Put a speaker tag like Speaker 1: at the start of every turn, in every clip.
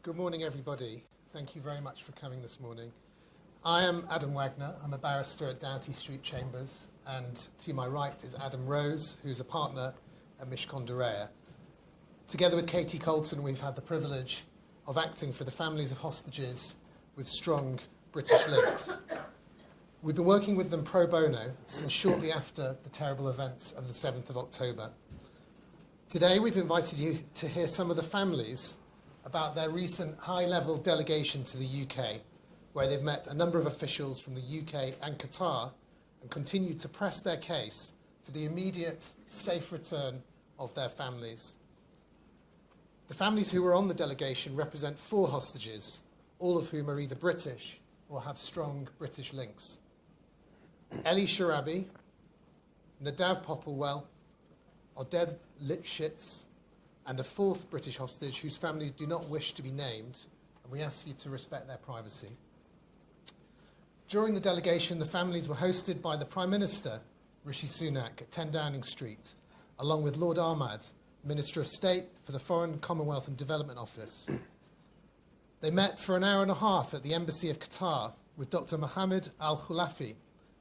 Speaker 1: Good morning, everybody. Thank you very much for coming this morning. I am Adam Wagner. I'm a barrister at Doughty Street Chambers, and to my right is Adam Rose, who's a partner at Mishkon Dereya. Together with Katie Colton, we've had the privilege of acting for the families of hostages with strong British links. We've been working with them pro bono since shortly after the terrible events of the 7th of October. Today, we've invited you to hear some of the families about their recent high-level delegation to the UK, where they've met a number of officials from the UK and Qatar and continued to press their case for the immediate, safe return of their families. The families who were on the delegation represent 4 hostages, all of whom are either British or have strong British links. Eli Sharabi, Nadav Popplewell, Oded Lifshitz, and a 4th British hostage whose families do not wish to be named, and we ask you to respect their privacy. During the delegation, the families were hosted by the Prime Minister, Rishi Sunak, at 10 Downing Street, along with Lord Ahmad, Minister of State for the Foreign, Commonwealth and Development Office. They met for an hour and a half at the Embassy of Qatar with Dr. Mohammed Al-Khulafi,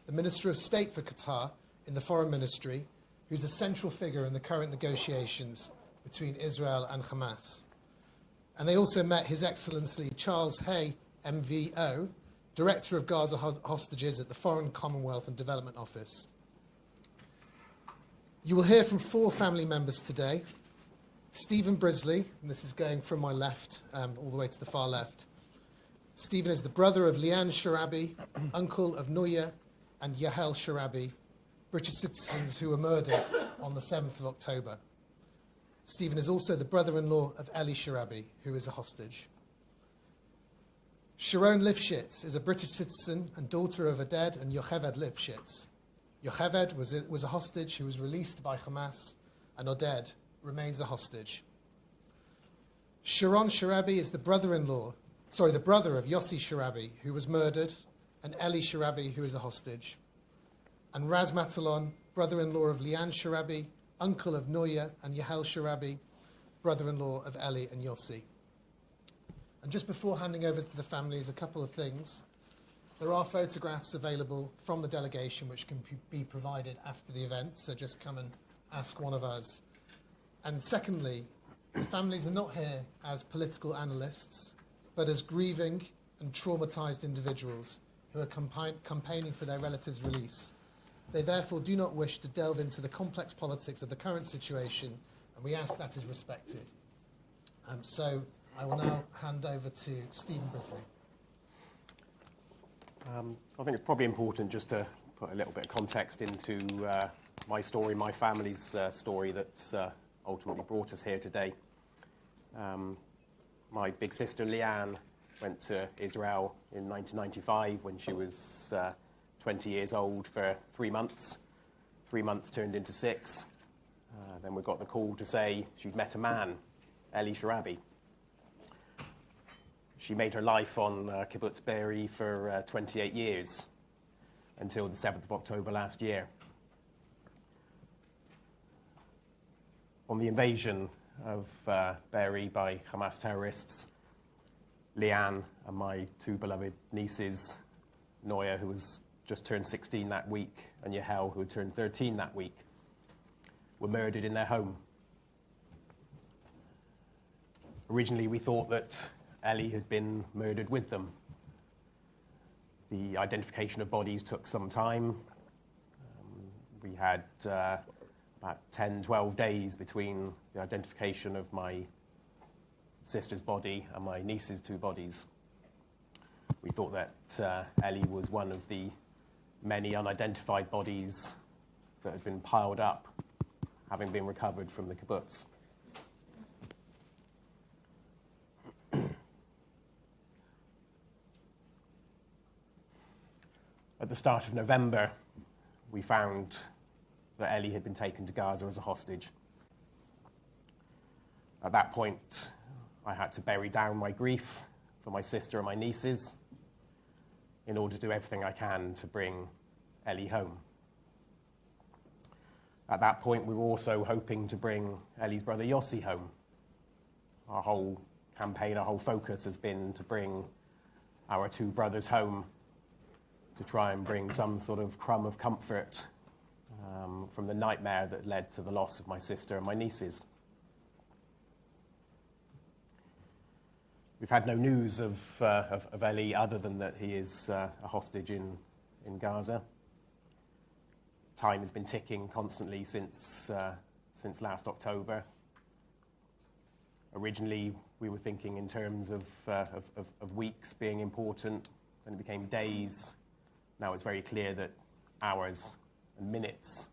Speaker 1: the Minister of State for Qatar in the Foreign Ministry, who's a central figure in the current negotiations between Israel and Hamas. And they also met His Excellency Charles Hay, MVO, Director of Gaza Hostages at the Foreign, Commonwealth and Development Office. You will hear from 4 family members today. Stephen Brisley, and this is going from my left all the way to the far left. Stephen is the brother of Lianne Sharabi, uncle of Noiya and Yahel Sharabi, British citizens who were murdered on the 7th of October. Stephen is also the brother-in-law of Eli Sharabi, who is a hostage. Shiron Lifshitz is a British citizen and daughter of Oded and Yocheved Lifshitz. Yocheved was a hostage who was released by Hamas, and Oded remains a hostage. Shiron Sharabi is the brother of Yossi Sharabi, who was murdered, and Eli Sharabi, who is a hostage. And Raz Matalon, brother-in-law of Lianne Sharabi, uncle of Noiya and Yahel Sharabi, brother-in-law of Eli and Yossi. And just before handing over to the families, a couple of things. There are photographs available from the delegation which can be provided after the event, so just come and ask one of us. And secondly, the families are not here as political analysts, but as grieving and traumatized individuals who are campaigning for their relatives' release. They therefore do not wish to delve into the complex politics of the current situation, and we ask that is respected. So I will now hand over to Stephen Brisley.
Speaker 2: I think it's probably important just to put a little bit of context into my story, my family's story that's ultimately brought us here today. My big sister Lianne went to Israel in 1995 when she was 20 years old for 3 months. 3 months turned into 6. Then we got the call to say she'd met a man, Eli Sharabi. She made her life on Kibbutz Be'eri for 28 years until the 7th of October last year. On the invasion of Be'eri by Hamas terrorists, Lianne and my 2 beloved nieces, Noiya, who was just turned 16 that week, and Yahel, who had turned 13 that week, were murdered in their home. Originally, we thought that Eli had been murdered with them. The identification of bodies took some time. We had about 10, 12 days between the identification of my sister's body and my niece's 2 bodies. We thought that Eli was one of the many unidentified bodies that had been piled up, having been recovered from the kibbutz. At the start of November, we found that Eli had been taken to Gaza as a hostage. At that point, I had to bury down my grief for my sister and my nieces in order to do everything I can to bring Eli home. At that point, we were also hoping to bring Eli's brother Yossi home. Our whole campaign, our whole focus has been to bring our two brothers home, to try and bring some sort of crumb of comfort from the nightmare that led to the loss of my sister and my nieces. We've had no news of Eli other than that he is a hostage in Gaza. Time has been ticking constantly since last October. Originally, we were thinking in terms of weeks being important, then it became days. Now it's very clear that hours and minutes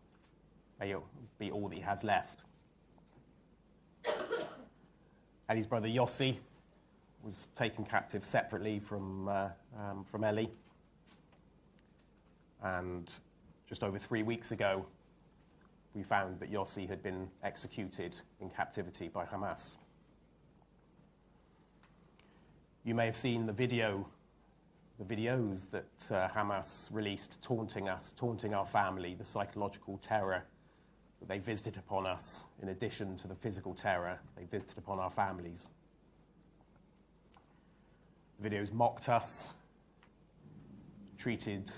Speaker 2: may be all that he has left. Eli's brother Yossi was taken captive separately from Eli. And just over 3 weeks ago, we found that Yossi had been executed in captivity by Hamas. You may have seen the videos that Hamas released taunting us, taunting our family, the psychological terror that they visited upon us, in addition to the physical terror they visited upon our families. The videos mocked us, treated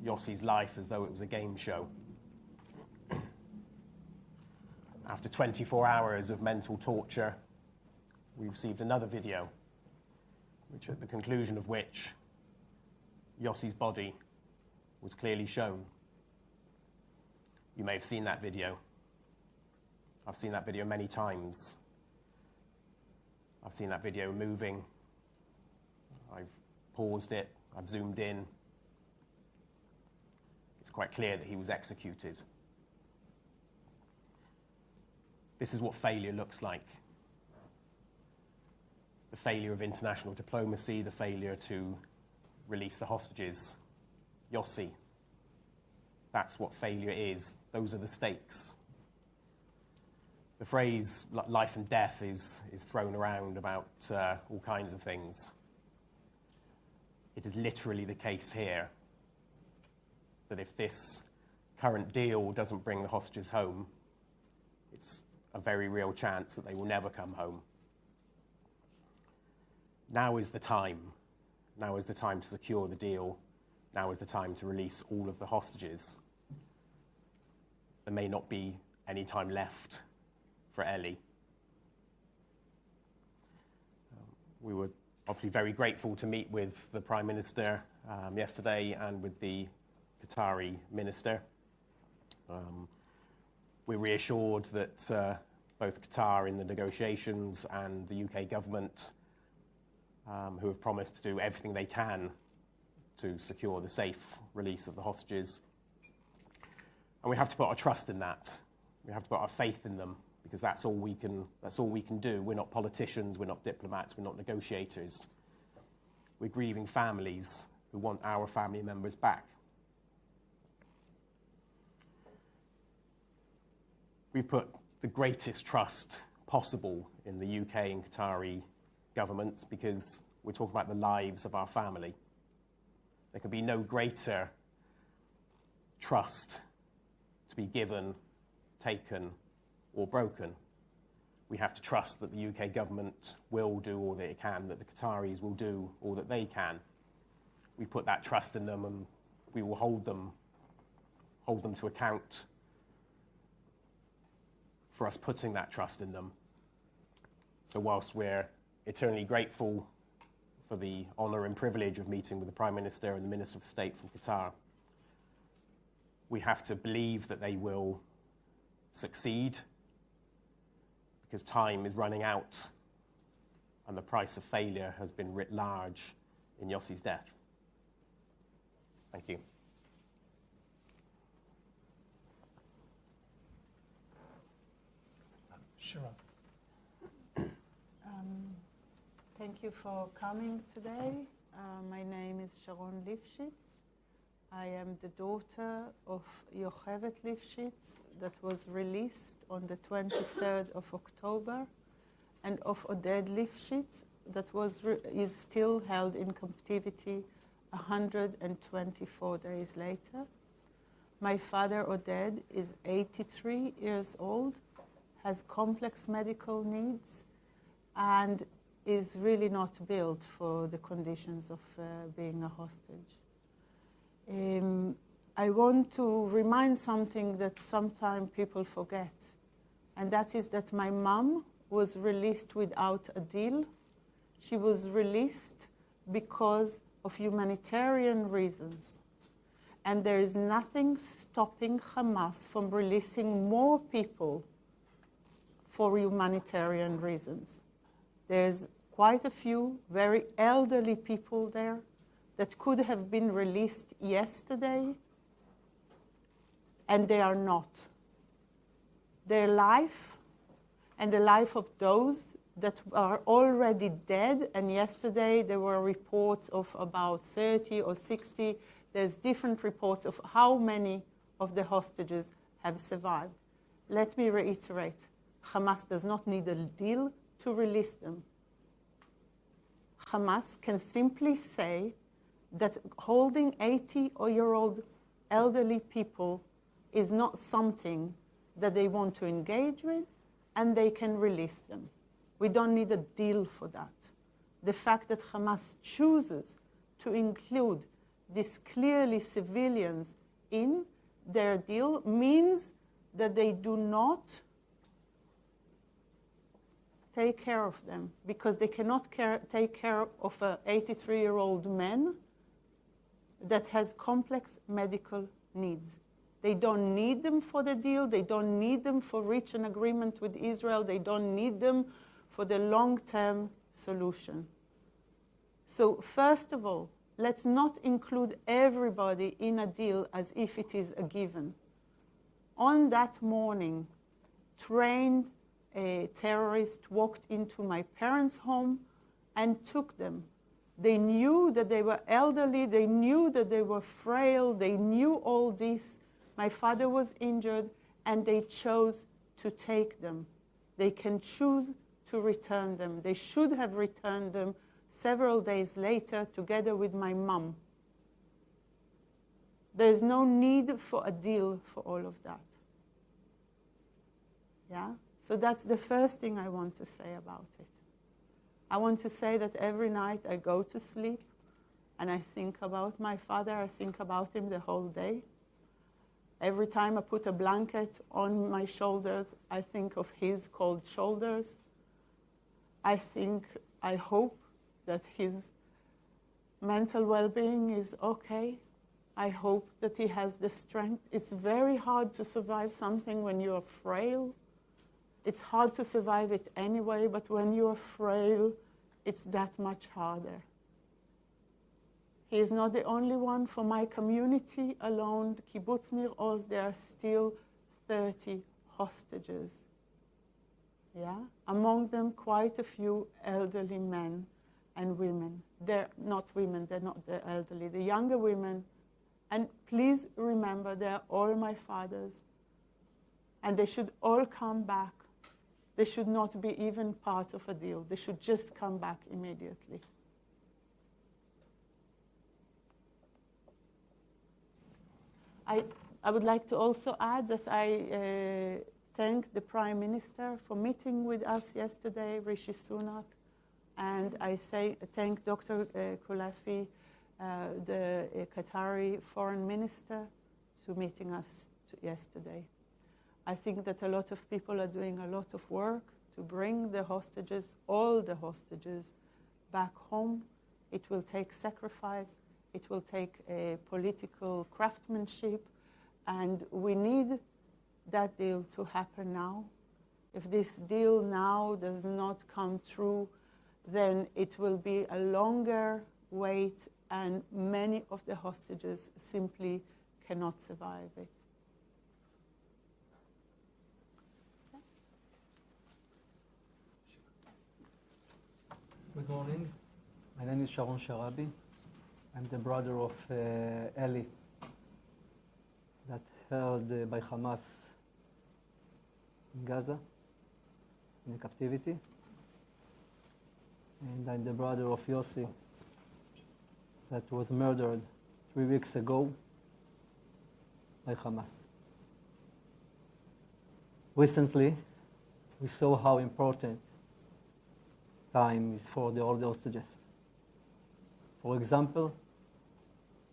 Speaker 2: Yossi's life as though it was a game show. After 24 hours of mental torture, we received another video, which at the conclusion of which Yossi's body was clearly shown. You may have seen that video. I've seen that video many times. I've seen that video moving. I've paused it. I've zoomed in. It's quite clear that he was executed. This is what failure looks like. The failure of international diplomacy, the failure to release the hostages. Yossi. That's what failure is. Those are the stakes. The phrase life and death is thrown around about all kinds of things. It is literally the case here that if this current deal doesn't bring the hostages home, it's a very real chance that they will never come home. Now is the time. Now is the time to secure the deal. Now is the time to release all of the hostages. There may not be any time left for Eli. We were obviously very grateful to meet with the Prime Minister yesterday and with the Qatari Minister. We're reassured that both Qatar in the negotiations and the UK government, who have promised to do everything they can to secure the safe release of the hostages. And we have to put our trust in that. We have to put our faith in them, because that's all we can do. We're not politicians, we're not diplomats, we're not negotiators. We're grieving families who want our family members back. We've put the greatest trust possible in the UK and Qatari governments, because we're talking about the lives of our family. There can be no greater trust to be given, taken, or broken. We have to trust that the UK government will do all that it can, that the Qataris will do all that they can. We put that trust in them, and we will hold them to account for us putting that trust in them. So whilst we're eternally grateful for the honour and privilege of meeting with the Prime Minister and the Minister of State from Qatar, we have to believe that they will succeed, because time is running out and the price of failure has been writ large in Yossi's death. Thank you.
Speaker 1: Shiron.
Speaker 3: Thank you for coming today. My name is Shiron Lifshitz. I am the daughter of Yocheved Lifshitz that was released on the 23rd of October, and of Oded Lifshitz that is still held in captivity 124 days later. My father, Oded, is 83 years old, has complex medical needs, and is really not built for the conditions of being a hostage. I want to remind something that sometimes people forget, and that is that my mom was released without a deal. She was released because of humanitarian reasons. And there is nothing stopping Hamas from releasing more people for humanitarian reasons. There's quite a few very elderly people there that could have been released yesterday, and they are not. Their life and the life of those that are already dead, and yesterday there were reports of about 30 or 60. There's different reports of how many of the hostages have survived. Let me reiterate, Hamas does not need a deal to release them. Hamas can simply say that holding 80-year-old elderly people is not something that they want to engage with, and they can release them. We don't need a deal for that. The fact that Hamas chooses to include these clearly civilians in their deal means that they do not take care of them, because they cannot take care of an 83-year-old man that has complex medical needs. They don't need them for the deal. They don't need them for reach an agreement with Israel. They don't need them for the long-term solution. So first of all, let's not include everybody in a deal as if it is a given. On that morning, trained terrorists walked into my parents' home and took them. They knew that they were elderly. They knew that they were frail. They knew all this. My father was injured, and they chose to take them. They can choose to return them. They should have returned them several days later together with my mom. There's no need for a deal for all of that. Yeah? So that's the first thing I want to say about it. I want to say that every night I go to sleep and I think about my father. I think about him the whole day. Every time I put a blanket on my shoulders, I think of his cold shoulders. I hope that his mental well-being is okay. I hope that he has the strength. It's very hard to survive something when you're frail. It's hard to survive it anyway, but when you're frail, it's that much harder. He is not the only one. For my community alone, the Kibbutz Nir Oz, there are still 30 hostages. Yeah? Among them, quite a few elderly men and women. They're not women, they're not the elderly. The younger women, and please remember, they're all my fathers. And they should all come back. They should not be even part of a deal. They should just come back immediately. I would like to also add that I thank the Prime Minister for meeting with us yesterday, Rishi Sunak, and I thank Dr. Kulafi, the Qatari Foreign Minister, for meeting us yesterday. I think that a lot of people are doing a lot of work to bring the hostages, all the hostages, back home. It will take sacrifice. It will take political craftsmanship. And we need that deal to happen now. If this deal now does not come true, then it will be a longer wait, and many of the hostages simply cannot survive it.
Speaker 4: Good morning. My name is Shiron Sharabi. I'm the brother of Eli that held by Hamas in Gaza, in captivity. And I'm the brother of Yossi that was murdered 3 weeks ago by Hamas. Recently, we saw how important time is for all the hostages. For example,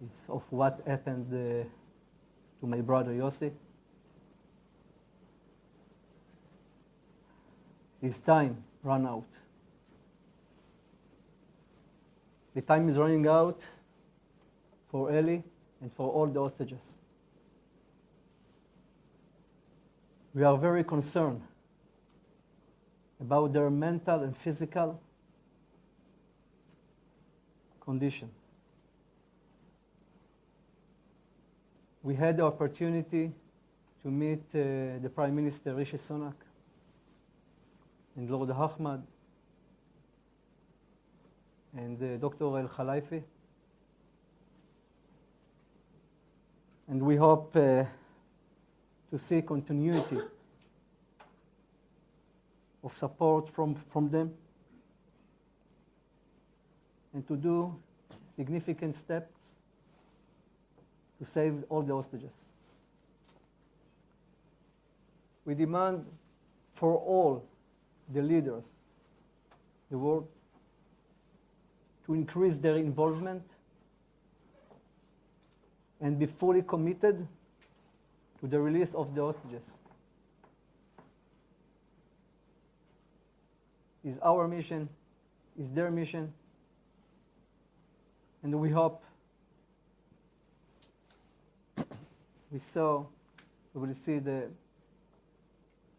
Speaker 4: it's of what happened to my brother Yossi. His time ran out. The time is running out for Eli and for all the hostages. We are very concerned about their mental and physical condition. We had the opportunity to meet the Prime Minister Rishi Sunak and Lord Ahmad and Dr. El Khalifi. And we hope to see continuity of support from them and to do significant steps to save all the hostages. We demand for all the leaders, the world, to increase their involvement and be fully committed to the release of the hostages. It's our mission, it's their mission, and we hope we will see the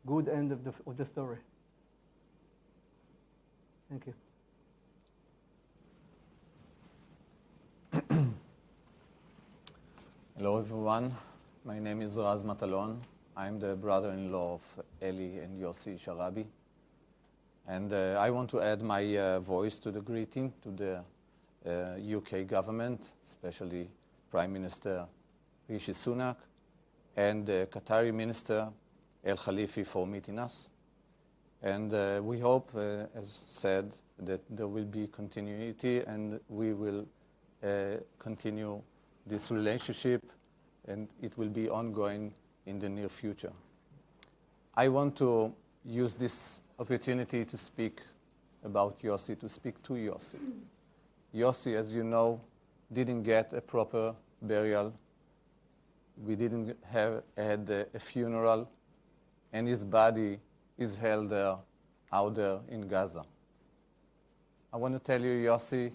Speaker 4: good end of the story. Thank you.
Speaker 5: Hello everyone, my name is Raz Matalon. I'm the brother-in-law of Eli and Yossi Sharabi. And I want to add my voice to the greeting to the UK government, especially Prime Minister Rishi Sunak and the Qatari Minister El Khalifi for meeting us. And we hope, as said, that there will be continuity and we will continue this relationship and it will be ongoing in the near future. I want to use this opportunity to speak about Yossi, to speak to Yossi. Yossi, as you know, didn't get a proper burial. We didn't had a funeral, and his body is held there, out there in Gaza. I want to tell you, Yossi,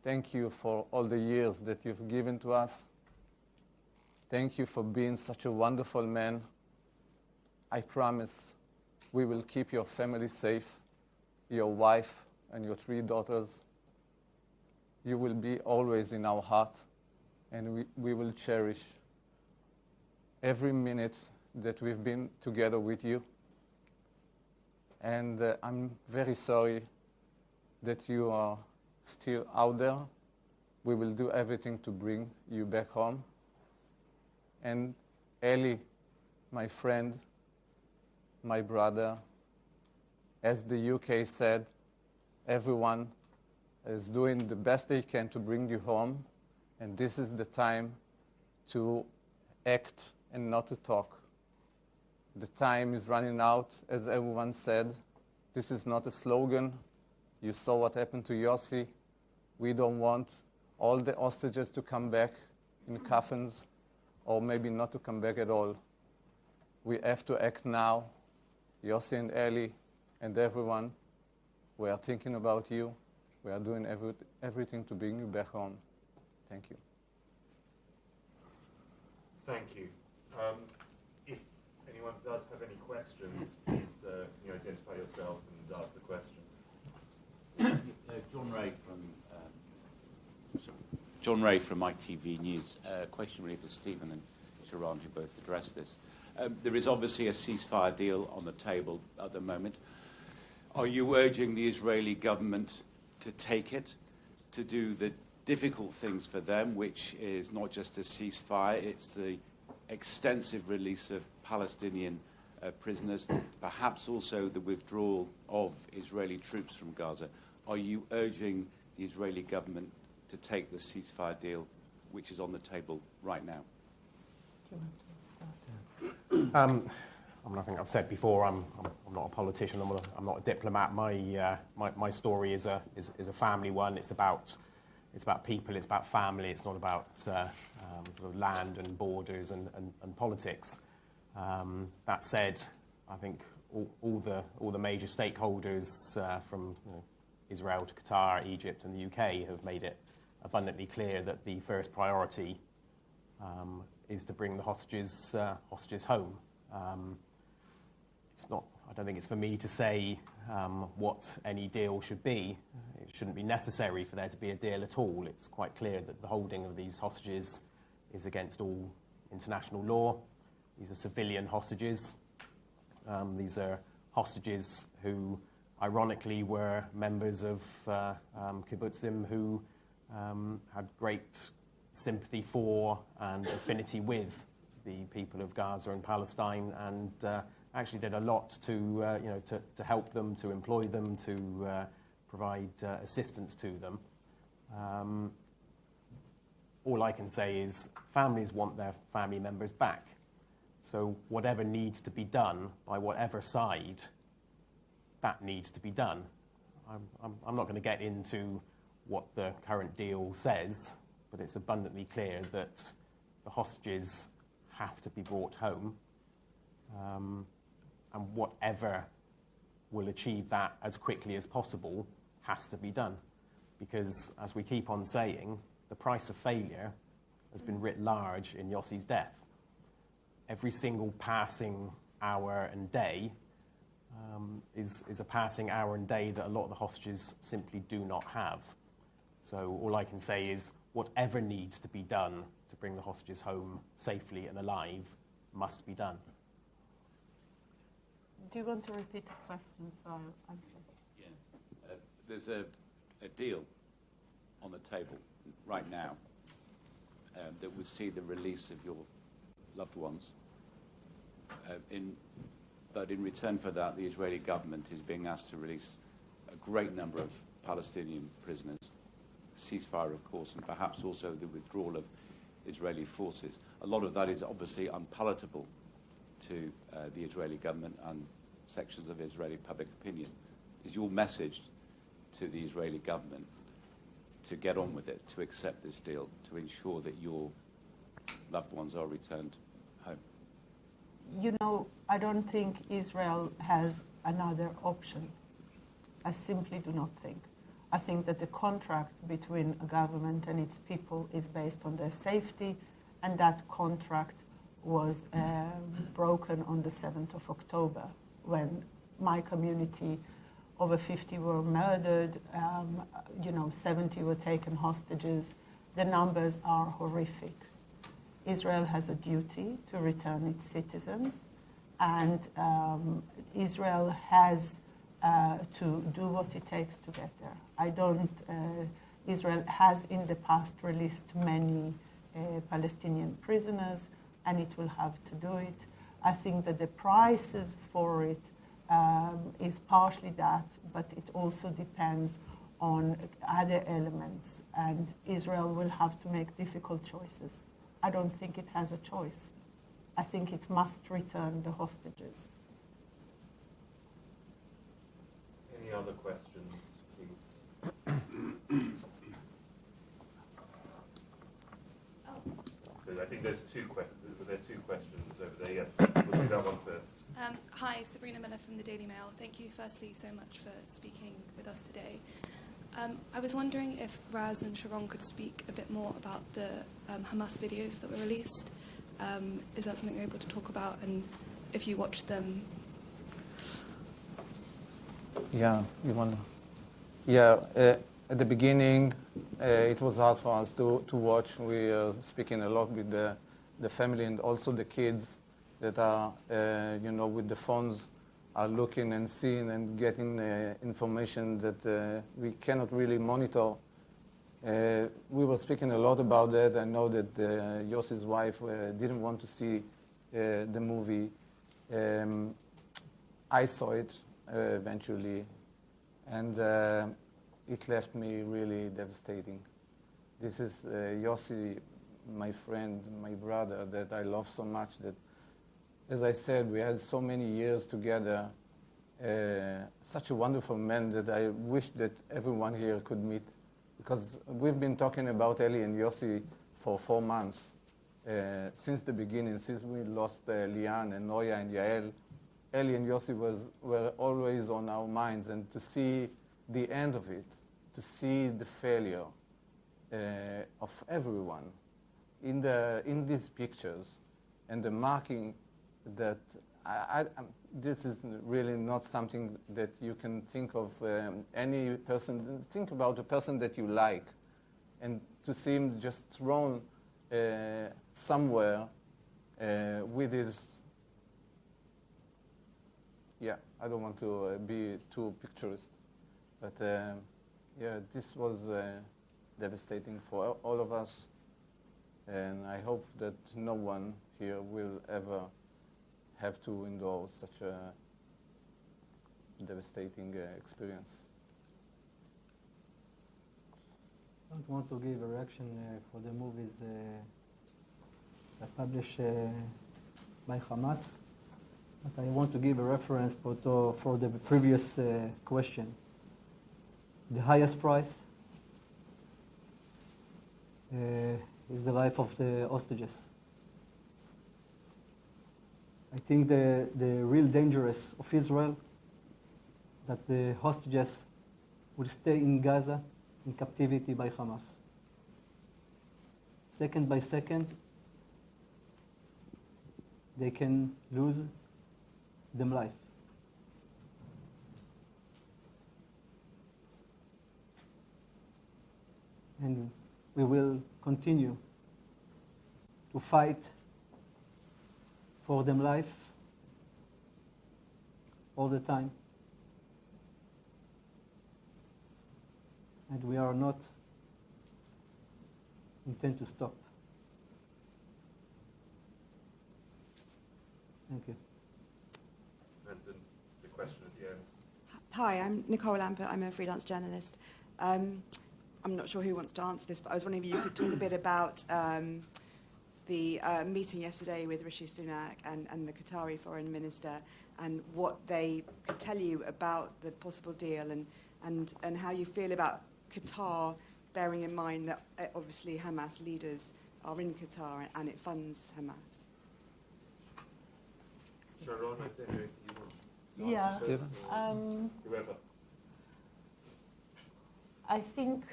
Speaker 5: thank you for all the years that you've given to us. Thank you for being such a wonderful man. I promise we will keep your family safe, your wife and your 3 daughters. You will be always in our heart, and we will cherish every minute that we've been together with you. And I'm very sorry that you are still out there. We will do everything to bring you back home. And Eli, my friend, my brother, as the UK said, everyone is doing the best they can to bring you home, and this is the time to act and not to talk. The time is running out, as everyone said. This is not a slogan. You saw what happened to Yossi. We don't want all the hostages to come back in coffins, or maybe not to come back at all. We have to act now. Yossi and Eli and everyone, we are thinking about you. We are doing everything to bring you back home. Thank you.
Speaker 6: Thank you. If anyone does have any questions, please can you identify yourself and ask the question.
Speaker 7: John Ray from ITV News. Question really for Stephen and Shiron, who both addressed this. There is obviously a ceasefire deal on the table at the moment. Are you urging the Israeli government to take it, to do the difficult things for them, which is not just a ceasefire, it's the extensive release of Palestinian prisoners, perhaps also the withdrawal of Israeli troops from Gaza? Are you urging the Israeli government to take the ceasefire deal, which is on the table right now?
Speaker 3: Do you want to start?
Speaker 2: I think I've said before, I'm not a politician, I'm not a diplomat. My story is a family one. It's about people, it's about family, it's not about sort of land and borders and politics. That said, I think all the major stakeholders from Israel to Qatar, Egypt and the UK have made it abundantly clear that the first priority is to bring the hostages home. I don't think it's for me to say what any deal should be. It shouldn't be necessary for there to be a deal at all. It's quite clear that the holding of these hostages is against all international law. These are civilian hostages. These are hostages who, ironically, were members of kibbutzim who had great sympathy for and affinity with the people of Gaza and Palestine, and actually did a lot to help them, to employ them, to provide assistance to them. All I can say is families want their family members back. So whatever needs to be done by whatever side, that needs to be done. I'm not going to get into what the current deal says, but it's abundantly clear that the hostages have to be brought home. And whatever will achieve that as quickly as possible has to be done. Because, as we keep on saying, the price of failure has been writ large in Yossi's death. Every single passing hour and day is a passing hour and day that a lot of the hostages simply do not have. So all I can say is whatever needs to be done to bring the hostages home safely and alive must be done.
Speaker 3: Do you want to repeat the question so I'll answer?
Speaker 7: Yeah. There's a deal on the table right now that would see the release of your loved ones. But in return for that, the Israeli government is being asked to release a great number of Palestinian prisoners, a ceasefire, of course, and perhaps also the withdrawal of Israeli forces. A lot of that is obviously unpalatable to the Israeli government and sections of Israeli public opinion. Is your message to the Israeli government to get on with it, to accept this deal, to ensure that your loved ones are returned home?
Speaker 3: You know, I don't think Israel has another option. I simply do not think. I think that the contract between a government and its people is based on their safety, and that contract was broken on the 7th of October when my community, over 50 were murdered, 70 were taken hostages. The numbers are horrific. Israel has a duty to return its citizens, and Israel has to do what it takes to get there. Israel has in the past released many Palestinian prisoners, and it will have to do it. I think that the prices for it is partially that, but it also depends on other elements, and Israel will have to make difficult choices. I don't think it has a choice. I think it must return the hostages.
Speaker 6: Any other questions, please? I think there's two questions over there. Yes, we'll do that one first.
Speaker 8: Hi, Sabrina Miller from the Daily Mail. Thank you firstly so much for speaking with us today. I was wondering if Raz and Shiron could speak a bit more about the Hamas videos that were released. Is that something you're able to talk about, and if you watched them?
Speaker 5: Yeah, you want? Yeah, at the beginning, it was hard for us to watch. We are speaking a lot with the family and also the kids that are, with the phones, are looking and seeing and getting information that we cannot really monitor. We were speaking a lot about that. I know that Yossi's wife didn't want to see the movie. I saw it eventually, and it left me really devastating. This is Yossi, my friend, my brother, that I love so much, that as I said, we had so many years together. Such a wonderful man that I wish that everyone here could meet, because we've been talking about Eli and Yossi for 4 months. Since the beginning, since we lost Lianne and Noiya and Yahel, Eli and Yossi were always on our minds, and to see the end of it, to see the failure of everyone in these pictures, and the marking that this is really not something that you can think of any person. Think about a person that you like, and to see him just thrown somewhere with his, I don't want to be too picturesque, but this was devastating for all of us, and I hope that no one here will ever have to endure such a devastating experience.
Speaker 4: I don't want to give a reaction for the movies that published by Hamas, but I want to give a reference for the previous question. The highest price is the life of the hostages. I think the real dangerous of Israel, that the hostages will stay in Gaza in captivity by Hamas. Second by second, they can lose them life. And we will continue to fight for them life all the time. And we are not intend to stop. Thank you.
Speaker 6: And the question at the end.
Speaker 9: Hi, I'm Nicole Lambert. I'm a freelance journalist. I'm not sure who wants to answer this, but I was wondering if you could talk a bit about the meeting yesterday with Rishi Sunak and the Qatari foreign minister, and what they could tell you about the possible deal, and how you feel about Qatar, bearing in mind that obviously Hamas leaders are in Qatar and it funds Hamas.
Speaker 6: Sharone, I don't know if you want to
Speaker 3: Yeah.
Speaker 6: answer first, or whoever.
Speaker 3: I think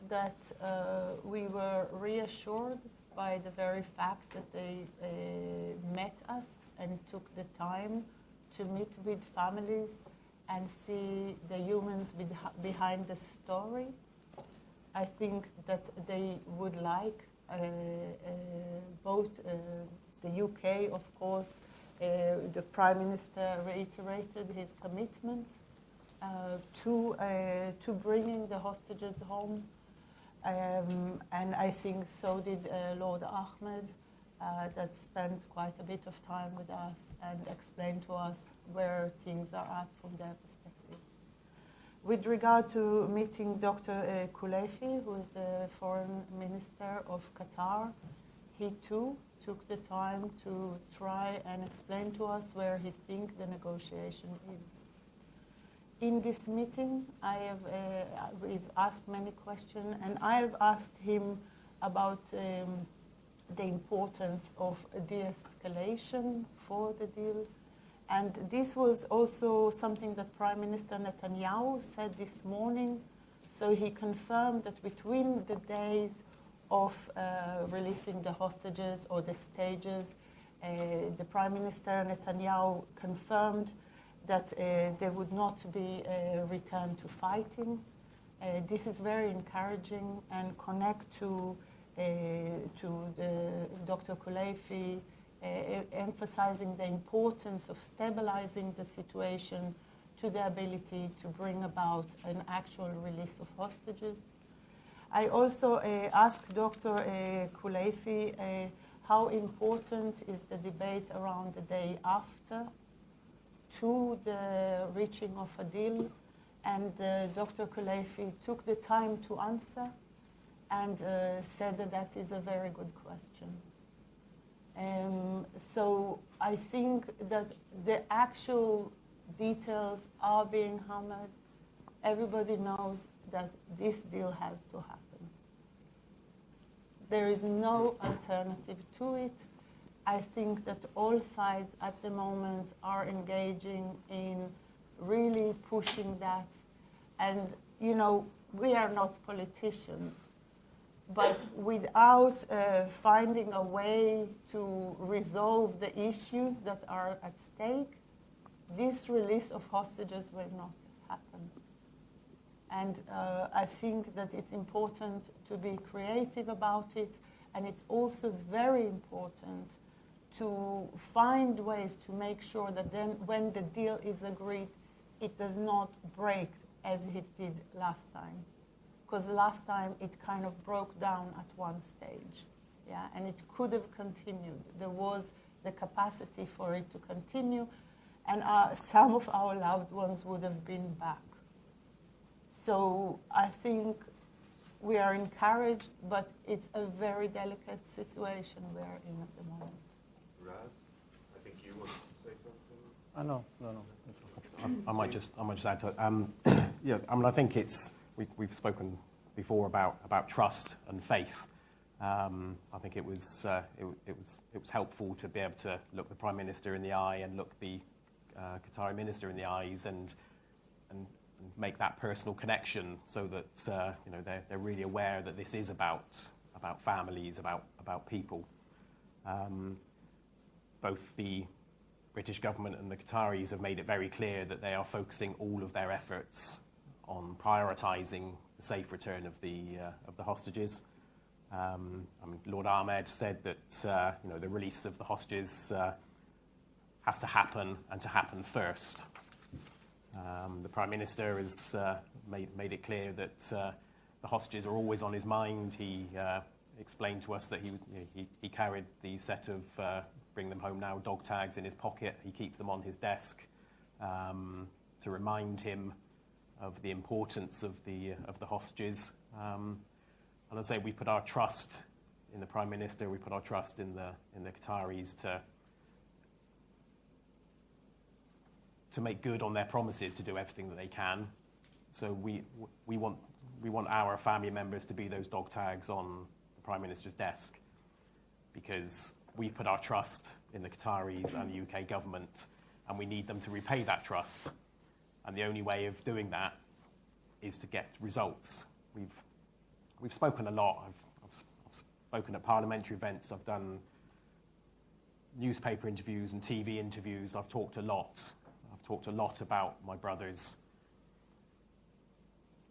Speaker 3: that we were reassured by the very fact that they met us and took the time to meet with families and see the humans behind the story. I think that they would like both the UK, of course, the Prime Minister reiterated his commitment to bringing the hostages home. And I think so did Lord Ahmed, that spent quite a bit of time with us and explained to us where things are at from their perspective. With regard to meeting Dr. Kuleifi, who is the Foreign Minister of Qatar, he too took the time to try and explain to us where he thinks the negotiation is. In this meeting, we've asked many questions, and I've asked him about the importance of de-escalation for the deal. And this was also something that Prime Minister Netanyahu said this morning. So he confirmed that between the days of releasing the hostages, or the stages, the Prime Minister Netanyahu confirmed that there would not be a return to fighting. This is very encouraging and connect to Dr. Kuleifi emphasizing the importance of stabilizing the situation to the ability to bring about an actual release of hostages. I also asked Dr. Kuleifi how important is the debate around the day after to the reaching of a deal, and Dr. Kuleifi took the time to answer and said that that is a very good question. So I think that the actual details are being hammered. Everybody knows that this deal has to happen. There is no alternative to it. I think that all sides at the moment are engaging in really pushing that. And, you know, we are not politicians, but without finding a way to resolve the issues that are at stake, this release of hostages will not happen. And I think that it's important to be creative about it, and it's also very important to find ways to make sure that then when the deal is agreed, it does not break as it did last time. Because last time it kind of broke down at one stage, yeah, and it could have continued. There was the capacity for it to continue, and some of our loved ones would have been back. So I think we are encouraged, but it's a very delicate situation we are in at the moment.
Speaker 6: Raz, I think you want to say something?
Speaker 5: No. It's okay.
Speaker 2: I might just add to it. Yeah, I mean, I think we've spoken before about trust and faith. I think it was helpful to be able to look the Prime Minister in the eye and look the Qatari Minister in the eyes and make that personal connection, so that you know, they're really aware that this is about families, about people. Both the British government and the Qataris have made it very clear that they are focusing all of their efforts on prioritising the safe return of the hostages. I mean, Lord Ahmed said that you know, the release of the hostages has to happen, and to happen first. The Prime Minister has made it clear that the hostages are always on his mind. He explained to us that he carried the set of Bring Them Home Now dog tags in his pocket. He keeps them on his desk to remind him of the importance of the hostages. And I say, we put our trust in the Prime Minister. We put our trust in the Qataris to make good on their promises, to do everything that they can. So we want our family members to be those dog tags on the Prime Minister's desk, because we've put our trust in the Qataris and the UK government, and we need them to repay that trust. And the only way of doing that is to get results. We've spoken a lot. I've spoken at parliamentary events. I've done newspaper interviews and TV interviews. I've talked a lot. I've talked a lot about my brothers.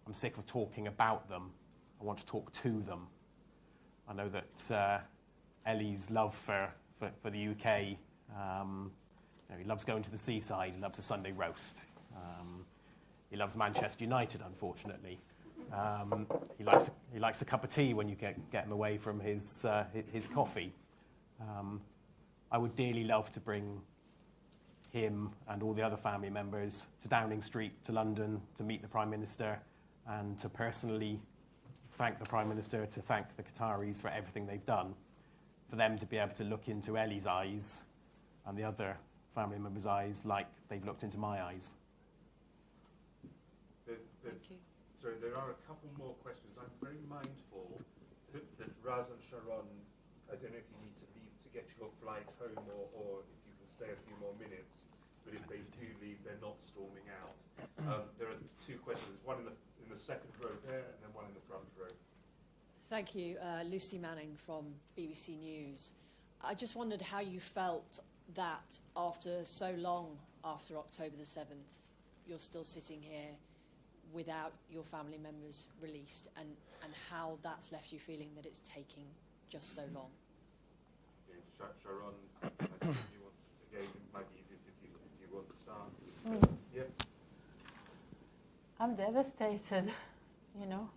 Speaker 2: I'm sick of talking about them. I want to talk to them. I know that Eli's love for the UK, you know, he loves going to the seaside, he loves a Sunday roast. He loves Manchester United, unfortunately. He likes a cup of tea when you get him away from his coffee. I would dearly love to bring him and all the other family members to Downing Street, to London, to meet the Prime Minister, and to personally thank the Prime Minister, to thank the Qataris for everything they've done, for them to be able to look into Eli's eyes and the other family members' eyes like they've looked into my eyes.
Speaker 6: Sorry, there are a couple more questions. I'm very mindful that Raz and Sharon, I don't know if you need to leave to get your flight home, or if you can stay a few more minutes, but if they do leave, they're not storming out. There are two questions, one in the second row there, and then one in the front row.
Speaker 10: Thank you. Lucy Manning from BBC News. I just wondered how you felt that after so long after October the 7th, you're still sitting here without your family members released, and how that's left you feeling that it's taking just so long.
Speaker 6: Okay, Sharon, I think you want, again, it might be easiest if you want to start. Yeah.
Speaker 3: I'm devastated, you know.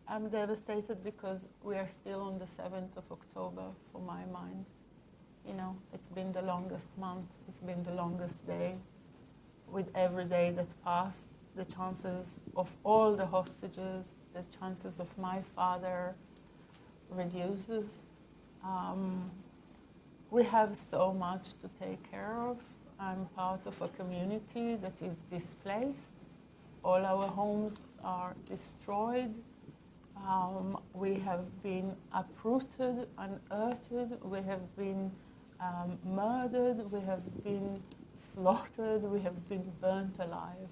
Speaker 3: I'm devastated because we are still on the 7th of October, for my mind. You know, it's been the longest month, it's been the longest day. With every day that passed, the chances of all the hostages, the chances of my father reduces. We have so much to take care of. I'm part of a community that is displaced. All our homes are destroyed. We have been uprooted, unearthed. We have been murdered. We have been slaughtered. We have been burnt alive.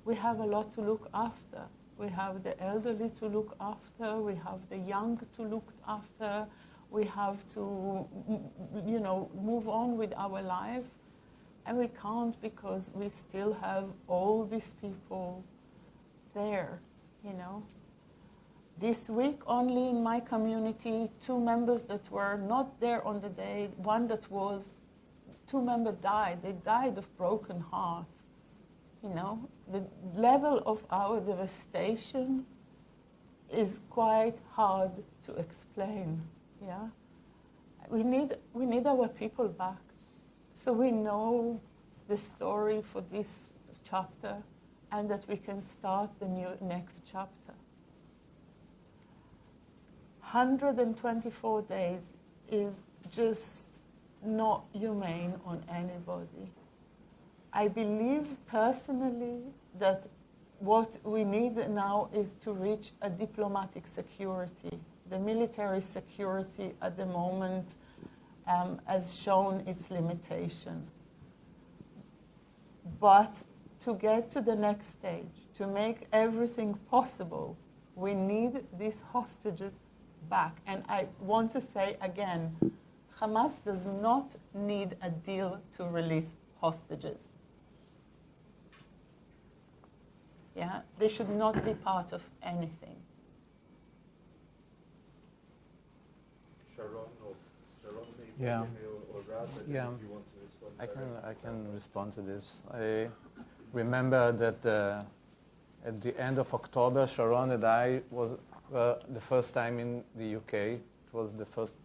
Speaker 3: We have a lot to look after. We have the elderly to look after. We have the young to look after. We have to, move on with our life. And we can't because we still have all these people there, This week only in my community, 2 members that were not there on the day, two members died. They died of broken heart. The level of our devastation is quite hard to explain. Yeah, we need our people back, so we know the story for this chapter, and that we can start the next chapter. 124 days is just not humane on anybody. I believe personally that what we need now is to reach a diplomatic security. The military security at the moment has shown its limitation. But to get to the next stage, to make everything possible, we need these hostages back. And I want to say again, Hamas does not need a deal to release hostages. Yeah, they should not be part of anything.
Speaker 6: Sharon, maybe,
Speaker 5: Yeah.
Speaker 6: or Raz, if you want to respond.
Speaker 5: I can respond to this. I remember that at the end of October, Sharon and I were the first time in the UK. It was the first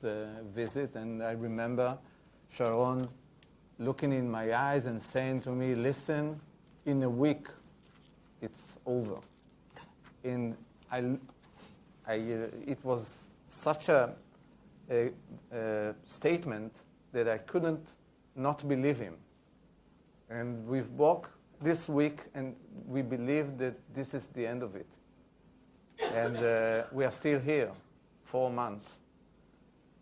Speaker 5: visit, and I remember Sharon looking in my eyes and saying to me, "Listen, in a week, it's over." It was such a statement that I couldn't not believe him. And we've walked this week, and we believe that this is the end of it. And we are still here, 4 months.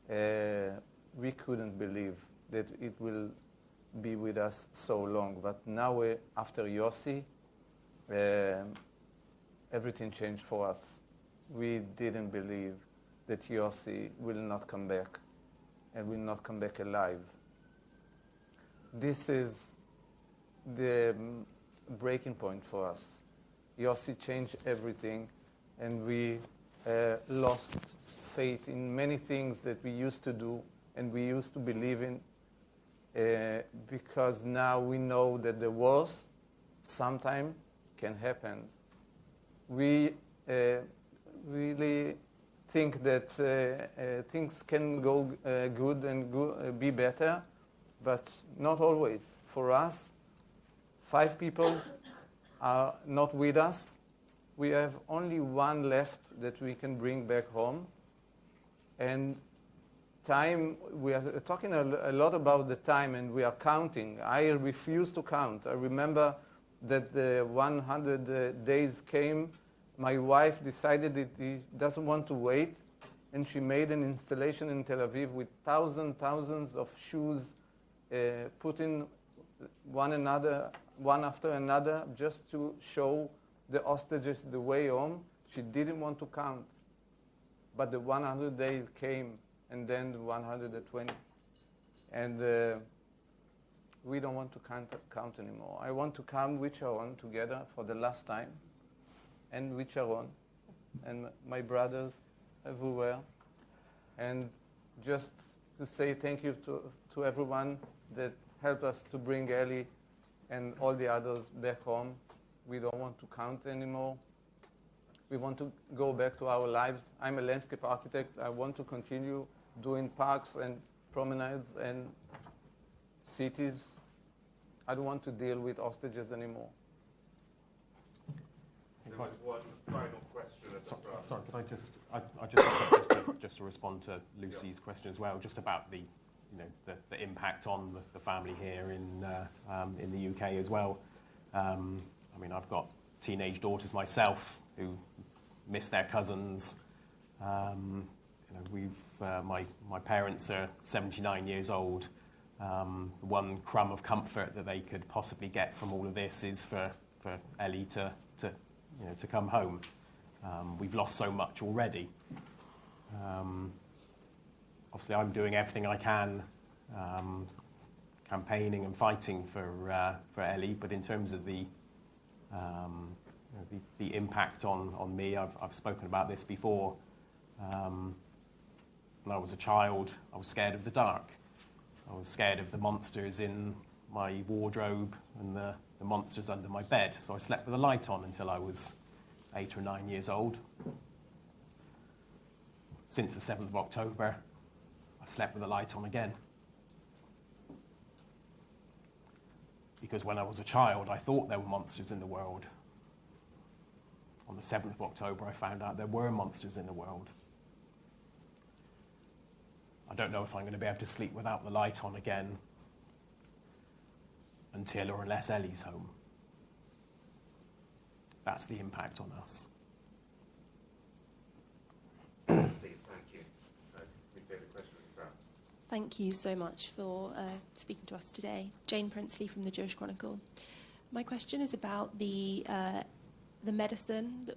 Speaker 5: We couldn't believe that it will be with us so long. But now, after Yossi, everything changed for us. We didn't believe that Yossi will not come back and will not come back alive. This is the breaking point for us. Yossi changed everything, and we lost faith in many things that we used to do and we used to believe in, because now we know that the worst sometime can happen. We really think that things can go good and be better, but not always. For us, 5 people are not with us. We have only 1 left that we can bring back home. And time, we are talking a lot about the time, and we are counting. I refuse to count. I remember that the 100 days came. My wife decided that she doesn't want to wait, and she made an installation in Tel Aviv with thousands of shoes, putting one after another, just to show the hostages the way home. She didn't want to count. But the 100 days came, and then the 120. And we don't want to count anymore. I want to come with Sharon together for the last time, and with Sharon, and my brothers everywhere. And just to say thank you to everyone that helped us to bring Eli and all the others back home. We don't want to count anymore. We want to go back to our lives. I'm a landscape architect. I want to continue doing parks and promenades and cities. I don't want to deal with hostages anymore.
Speaker 6: There was one final question at the front.
Speaker 2: Sorry, could I just to respond to Lucy's question as well, just about the the impact on the family here in the UK as well. I mean, I've got teenage daughters myself who miss their cousins. My parents are 79 years old. The one crumb of comfort that they could possibly get from all of this is for Eli to come home. We've lost so much already. Obviously, I'm doing everything I can, campaigning and fighting for Eli. But in terms of the impact on me, I've spoken about this before. When I was a child, I was scared of the dark. I was scared of the monsters in my wardrobe and the monsters under my bed. So I slept with a light on until I was 8 or 9 years old. Since the 7th of October, I slept with a light on again. Because when I was a child, I thought there were monsters in the world. On the 7th of October, I found out there were monsters in the world. I don't know if I'm going to be able to sleep without the light on again until or unless Eli's home. That's the impact on us.
Speaker 6: Steve, thank you. We take the question in France.
Speaker 11: Thank you so much for speaking to us today. Jane Princely from the Jewish Chronicle. My question is about the medicine.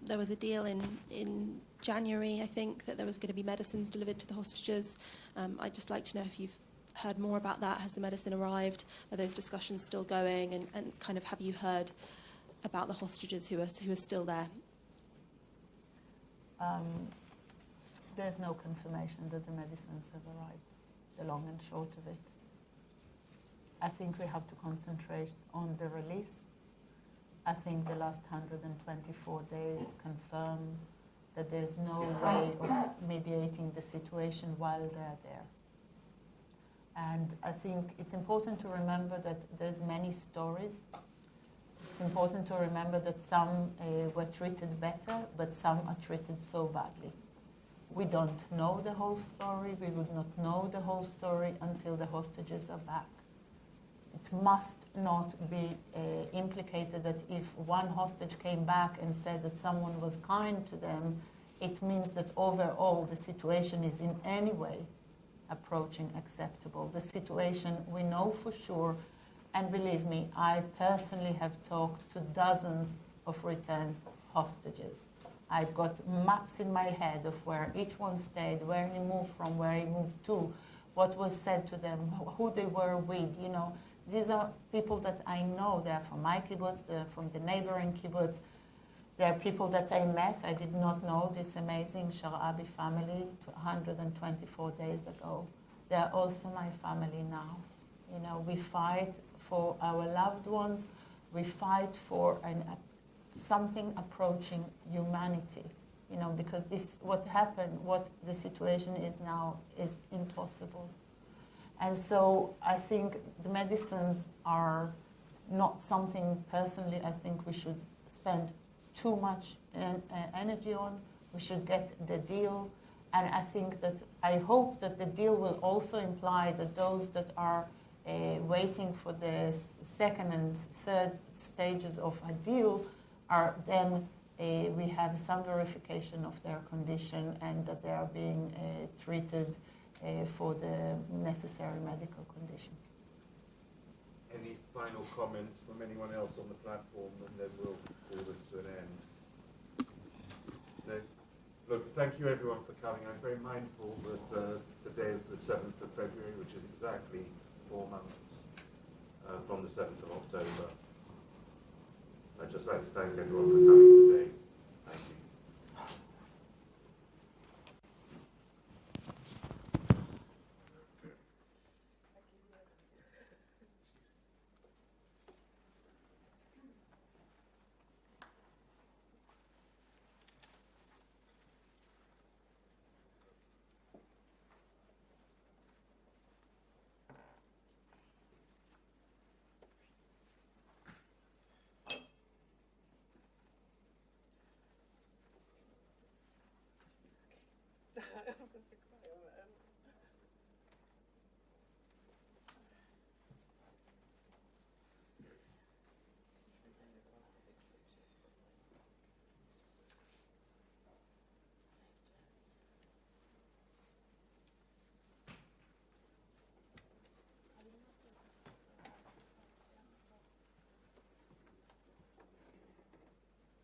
Speaker 11: There was a deal in January, I think, that there was going to be medicines delivered to the hostages. I'd just like to know if you've heard more about that. Has the medicine arrived? Are those discussions still going? And kind of have you heard about the hostages who are still there?
Speaker 3: There's no confirmation that the medicines have arrived, the long and short of it. I think we have to concentrate on the release. I think the last 124 days confirm that there's no way of mediating the situation while they're there. And I think it's important to remember that there's many stories. It's important to remember that some were treated better, but some are treated so badly. We don't know the whole story. We would not know the whole story until the hostages are back. It must not be implicated that if one hostage came back and said that someone was kind to them, it means that overall the situation is in any way approaching acceptable. The situation we know for sure, and believe me, I personally have talked to dozens of returned hostages. I've got maps in my head of where each one stayed, where he moved from, where he moved to, what was said to them, who they were with, you know. These are people that I know. They're from my kibbutz, they're from the neighboring kibbutz. They're people that I met. I did not know this amazing Sharabi family 124 days ago. They're also my family now. You know, we fight for our loved ones. We fight for something approaching humanity. You know, because what happened, what the situation is now, is impossible. And so I think the medicines are not something, personally, I think we should spend too much energy on. We should get the deal. And I hope that the deal will also imply that those that are waiting for the second and third stages of a deal are then, we have some verification of their condition and that they are being treated for the necessary medical condition.
Speaker 6: Any final comments from anyone else on the platform, and then we'll call this to an end. No? Look, thank you everyone for coming. I'm very mindful that today is the 7th of February, which is exactly 4 months from the 7th of October. I'd just like to thank everyone for coming today. Thank you.
Speaker 12: I'm going to cry.